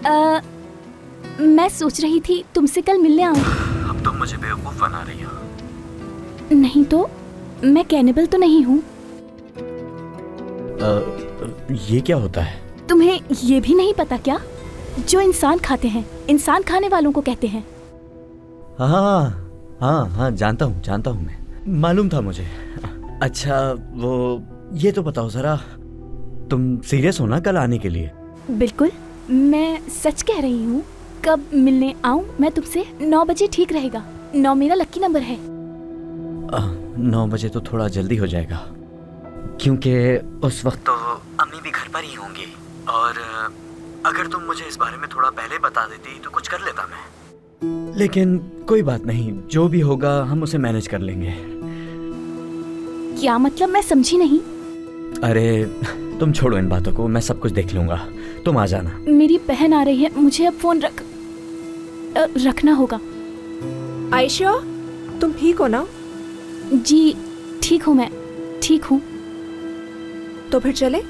मैं सोच रही थी तुमसे कल मिलने आऊं। अब तुम मुझे बेवकूफ बना रही हो। नहीं तो मैं कैनिबल तो नहीं हूँ। ये क्या होता है? तुम्हें ये भी नहीं पता क्या? जो इंसान खाते हैं इंसान खाने वालों को कहते हैं। हाँ, जानता हूँ मैं, मालूम था मुझे। अच्छा वो ये तो बताओ जरा, तुम सीरियस हो ना कल आने के लिए? बिल्कुल, मैं सच कह रही हूँ। कब मिलने आऊं मैं तुमसे? 9 बजे ठीक रहेगा। 9 मेरा लकी नंबर है। 9 बजे तो थोड़ा जल्दी हो जाएगा, क्योंकि उस वक्त तो अम्मी भी घर पर ही होंगी, और अगर तुम मुझे इस बारे में थोड़ा पहले बता देती तो कुछ कर लेता मैं। लेकिन कोई बात नहीं, जो भी होगा हम उसे मैनेज कर लेंगे। क्या मतलब? मैं समझी नहीं। अरे तुम छोड़ो इन बातों को, मैं सब कुछ देख लूंगा, तुम आ जाना। मेरी बहन आ रही है, मुझे अब फोन रखना होगा। आयशा, तुम ठीक हो ना? जी ठीक हूँ, मैं ठीक हूँ। तो फिर चले?